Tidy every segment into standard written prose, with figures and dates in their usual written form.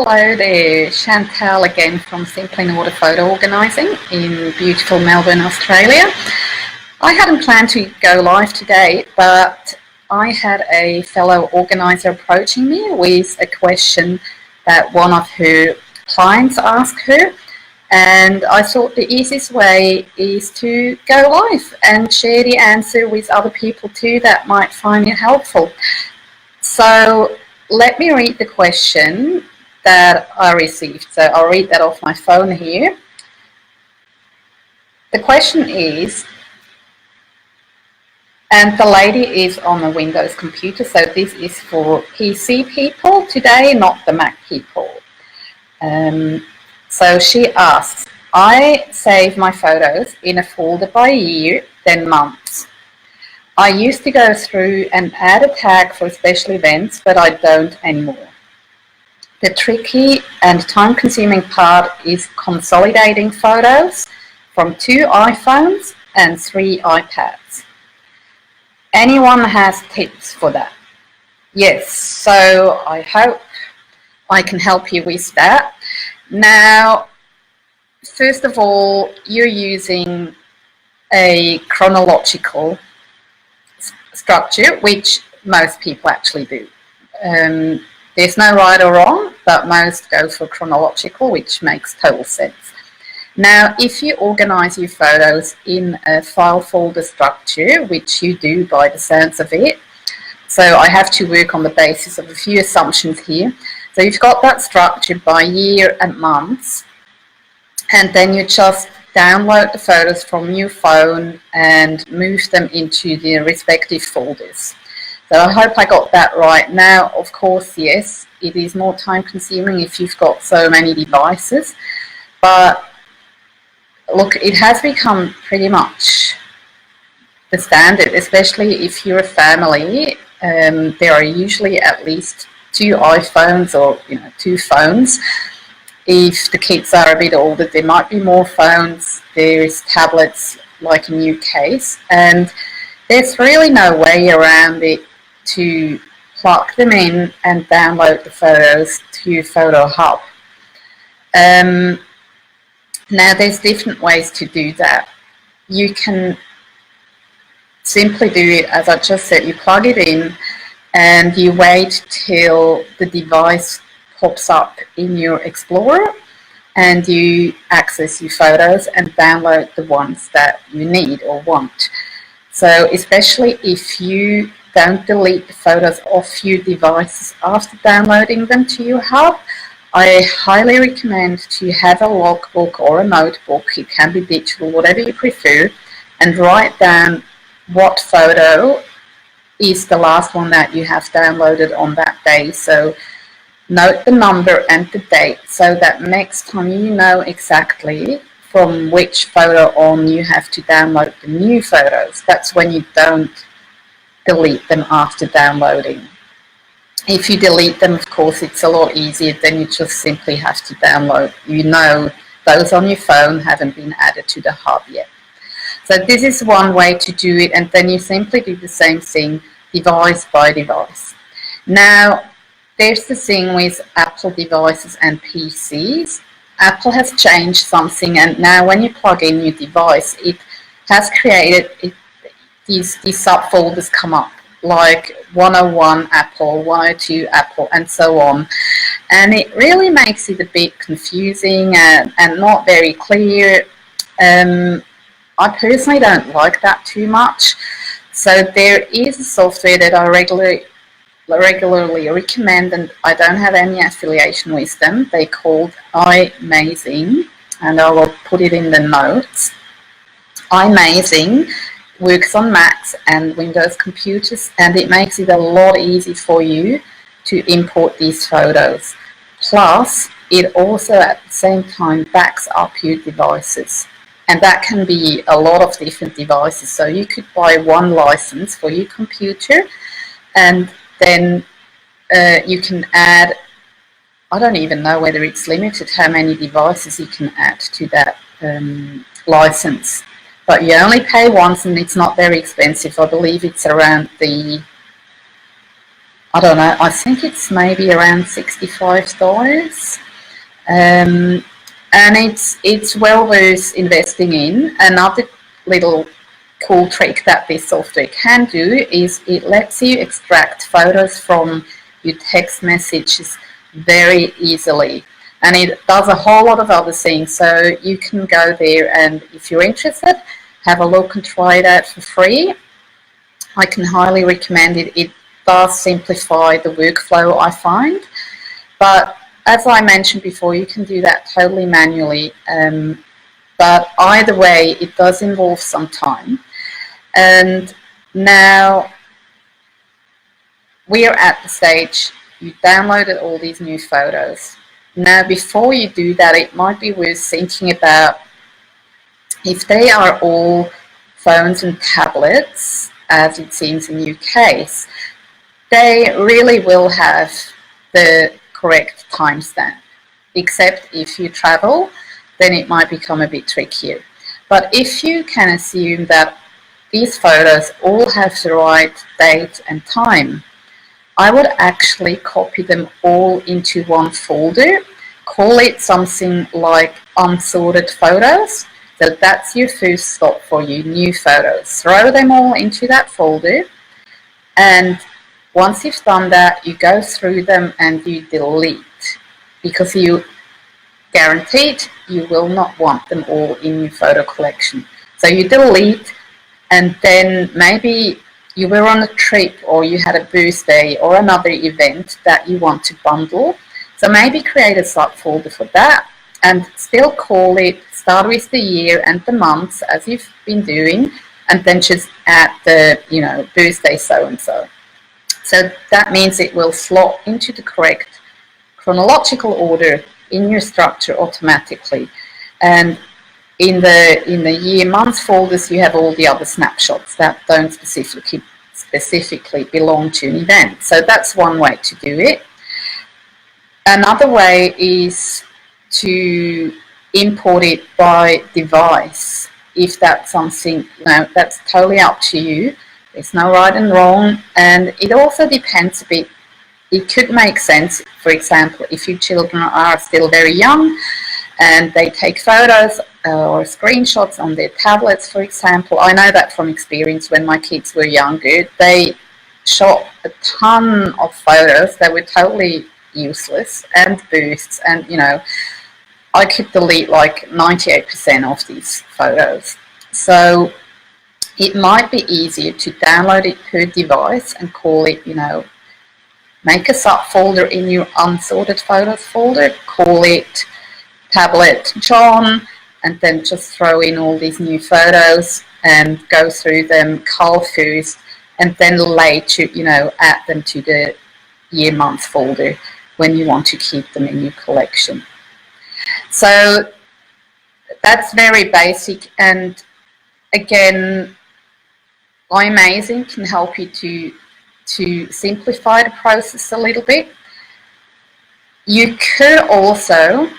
Hello there, Chantal again from Simply in Order Photo Organising in beautiful Melbourne, Australia. I hadn't planned to go live today, but I had a fellow organiser approaching me with a question that one of her clients asked her, and I thought the easiest way is to go live and share the answer with other people too that might find it helpful. So let me read the question that I received. So I'll read that off my phone here. The question is, and the lady is on a Windows computer, so this is for PC people today, not the Mac people. So she asks, I save my photos in a folder by year, then months. I used to go through and add a tag for special events, but I don't anymore. The tricky and time-consuming part is consolidating photos from 2 iPhones and 3 iPads. Anyone has tips for that? Yes, so I hope I can help you with that. Now, first of all, you're using a chronological structure, which most people actually do. There's no right or wrong, but most go for chronological, which makes total sense. Now, if you organize your photos in a file folder structure, which you do by the sounds of it, so I have to work on the basis of a few assumptions here. So you've got that structure by year and months, and then you just download the photos from your phone and move them into the respective folders. So I hope I got that right. Now, of course, yes, it is more time consuming if you've got so many devices, but look, it has become pretty much the standard, especially if you're a family. There are usually at least 2 iPhones or 2 phones. If the kids are a bit older, there might be more phones. There's tablets, like in your case, and there's really no way around it to plug them in and download the photos to your photo hub. Now, there's different ways to do that. You can simply do it as I just said. You plug it in and you wait till the device pops up in your Explorer and you access your photos and download the ones that you need or want. So especially if you don't delete the photos off your devices after downloading them to your hub, I highly recommend to have a logbook or a notebook. It can be digital, whatever you prefer, and write down what photo is the last one that you have downloaded on that day. So note the number and the date so that next time you know exactly from which photo on you have to download the new photos. That's when you don't delete them after downloading. If you delete them, of course, it's a lot easier. Then you just simply have to download. Those on your phone haven't been added to the hub yet. So this is one way to do it, and then you simply do the same thing device by device. Now, there's the thing with Apple devices and PCs. Apple has changed something, and now when you plug in your device, it has created these subfolders come up, like 101 Apple, 102 Apple, and so on. And it really makes it a bit confusing and not very clear. I personally don't like that too much. So there is a software that I regularly recommend, and I don't have any affiliation with them. They're called iMazing, and I will put it in the notes. iMazing works on Macs and Windows computers, and it makes it a lot easier for you to import these photos. Plus, it also at the same time backs up your devices, and that can be a lot of different devices. So you could buy one license for your computer, and then you can add, I don't even know whether it's limited how many devices you can add to that license. But you only pay once, and it's not very expensive. I believe it's around the I don't know, I think it's maybe around $65. And it's well worth investing in. Another little cool trick that this software can do is it lets you extract photos from your text messages very easily. And it does a whole lot of other things. So you can go there and if you're interested, have a look and try it out for free. I can highly recommend it. It does simplify the workflow, I find. But as I mentioned before, you can do that totally manually. But either way, it does involve some time. And now we are at the stage, you downloaded all these new photos. Now, before you do that, it might be worth thinking about if they are all phones and tablets, as it seems in your case, they really will have the correct timestamp, except if you travel, then it might become a bit trickier. But if you can assume that these photos all have the right date and time, I would actually copy them all into one folder, call it something like unsorted photos. So that's your first stop for your new photos. Throw them all into that folder, and once you've done that, you go through them and you delete, because you guaranteed you will not want them all in your photo collection. So you delete, and then maybe you were on a trip or you had a birthday or another event that you want to bundle. So maybe create a subfolder for that and still call it, start with the year and the months as you've been doing, and then just add the, birthday so-and-so. So that means it will slot into the correct chronological order in your structure automatically. And in the year month folders, you have all the other snapshots that don't specifically belong to an event. So that's one way to do it. Another way is to import it by device. If that's something, that's totally up to you. There's no right and wrong, and it also depends a bit. It could make sense, for example, if your children are still very young and they take photos or screenshots on their tablets, for example. I know that from experience. When my kids were younger, they shot a ton of photos that were totally useless and bursts, and I could delete like 98% of these photos. So it might be easier to download it per device and call it, make a subfolder in your unsorted photos folder, call it tablet John, and then just throw in all these new photos and go through them, cull first, and then later, add them to the year month folder when you want to keep them in your collection. So that's very basic, and again, iMazing can help you to simplify the process a little bit. You could also,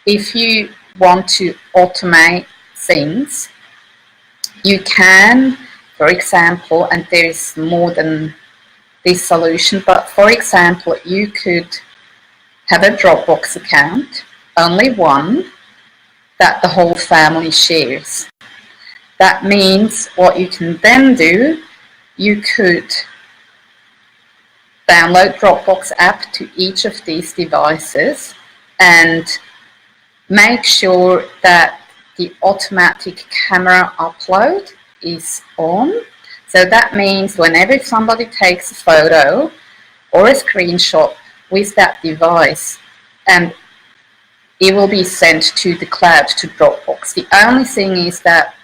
if you want to automate things, you can, for example, and there's more than this solution, but for example, you could have a Dropbox account, only one, that the whole family shares. That means what you can then do, you could download Dropbox app to each of these devices and make sure that the automatic camera upload is on. So that means whenever somebody takes a photo or a screenshot with that device, and it will be sent to the cloud, to Dropbox. The only thing is that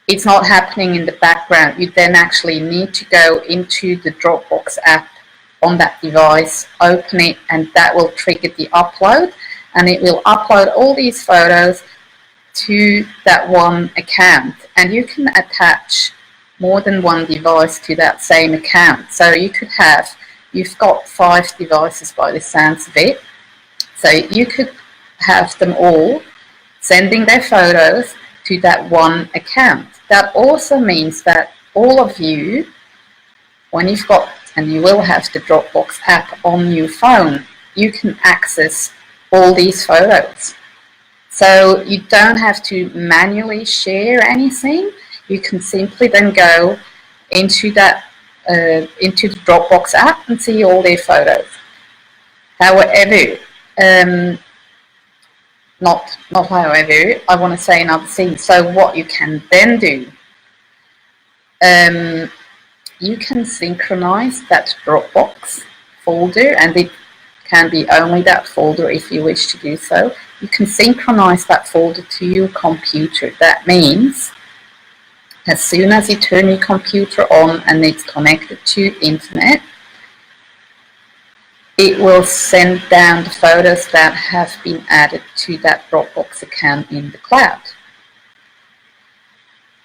it's not happening in the background. You then actually need to go into the Dropbox app on that device, open it, and that will trigger the upload, and it will upload all these photos to that one account. And you can attach more than one device to that same account. So you could have, you've got 5 devices by the sounds of it, so you could have them all sending their photos to that one account. That also means that all of you, when you've got and you will have the Dropbox app on your phone, you can access all these photos. So you don't have to manually share anything. You can simply then go into the Dropbox app and see all their photos. However, not however, I want to say another thing. So what you can then do, you can synchronize that Dropbox folder, and it can be only that folder if you wish to do so. You can synchronize that folder to your computer. That means as soon as you turn your computer on and it's connected to internet, it will send down the photos that have been added to that Dropbox account in the cloud.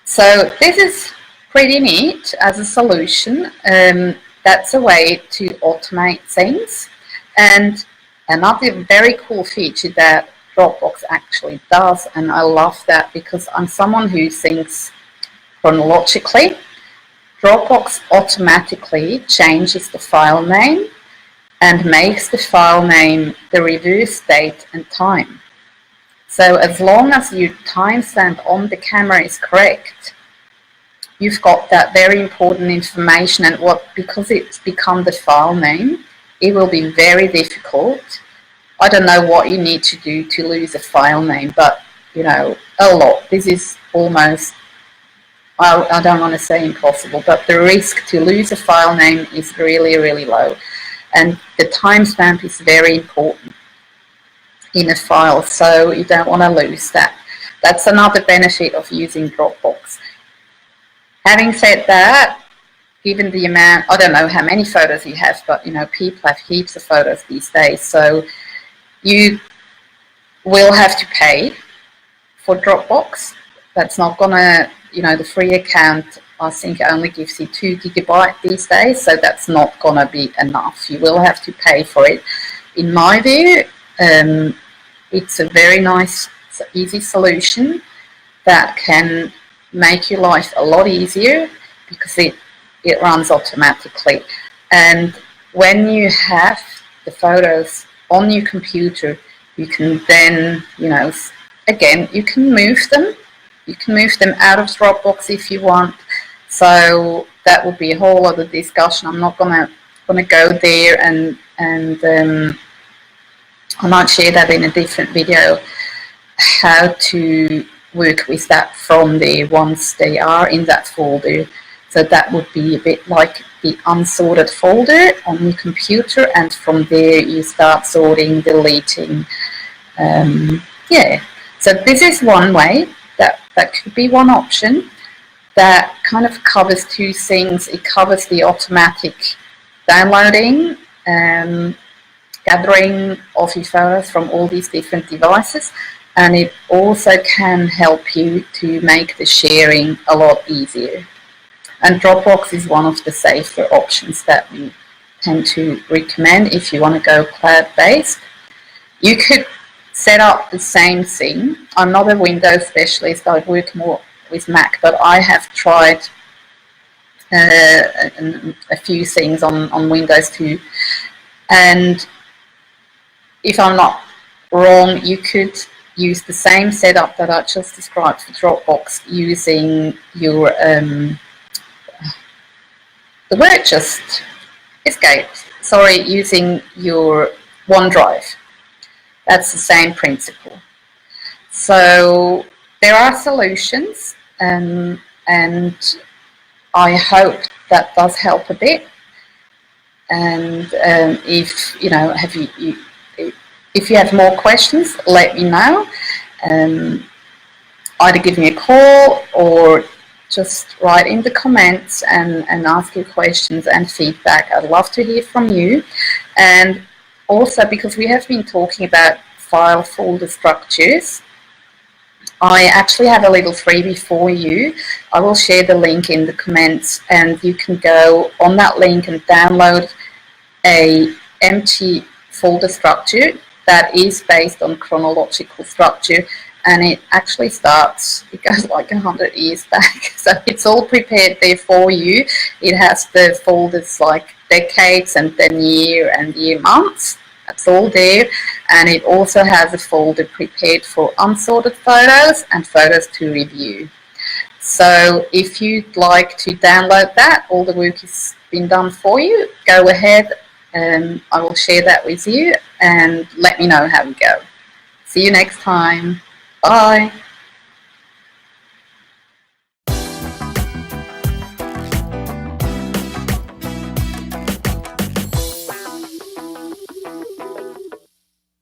So this is pretty neat as a solution. That's a way to automate things. And another very cool feature that Dropbox actually does, and I love that because I'm someone who thinks chronologically, Dropbox automatically changes the file name and makes the file name the reverse date and time. So as long as your timestamp on the camera is correct, you've got that very important information, and because it's become the file name, it will be very difficult. I don't know what you need to do to lose a file name, but you know, a lot. This is almost, I don't want to say impossible, but the risk to lose a file name is really, really low. And the timestamp is very important in a file, so you don't want to lose that. That's another benefit of using Dropbox. Having said that, given the amount, I don't know how many photos you have, but you know, people have heaps of photos these days, so you will have to pay for Dropbox. That's not gonna, you know, the free account I think only gives you 2 GB these days, so that's not gonna be enough. You will have to pay for it. In my view, it's a very nice, easy solution that can make your life a lot easier because it runs automatically. And when you have the photos on your computer, you can then, you know, again, you can move them. You can move them out of Dropbox if you want. So that would be a whole other discussion. I'm not gonna go there, and I might share that in a different video, how to work with that from there once they are in that folder. So that would be a bit like the unsorted folder on your computer, and from there you start sorting, deleting. Yeah, so this is one way, that could be one option that kind of covers 2 things. It covers the automatic downloading, gathering of your photos from all these different devices, and it also can help you to make the sharing a lot easier. And Dropbox is one of the safer options that we tend to recommend if you want to go cloud-based. You could set up the same thing. I'm not a Windows specialist, I work more with Mac, but I have tried a few things on Windows too. And if I'm not wrong, you could use the same setup that I just described for Dropbox using your the word just escaped. Sorry, using your OneDrive. That's the same principle. So there are solutions, and I hope that does help a bit. And if you know, if you have more questions, let me know. Either give me a call or just write in the comments and ask your questions and feedback. I'd love to hear from you. And also, because we have been talking about file folder structures, I actually have a little freebie for you. I will share the link in the comments, and you can go on that link and download a empty folder structure that is based on chronological structure. And it actually starts, it goes like 100 years back. So it's all prepared there for you. It has the folders like decades and then year and year months. That's all there. And it also has a folder prepared for unsorted photos and photos to review. So if you'd like to download that, all the work has been done for you, go ahead and I will share that with you and let me know how we go. See you next time. Bye.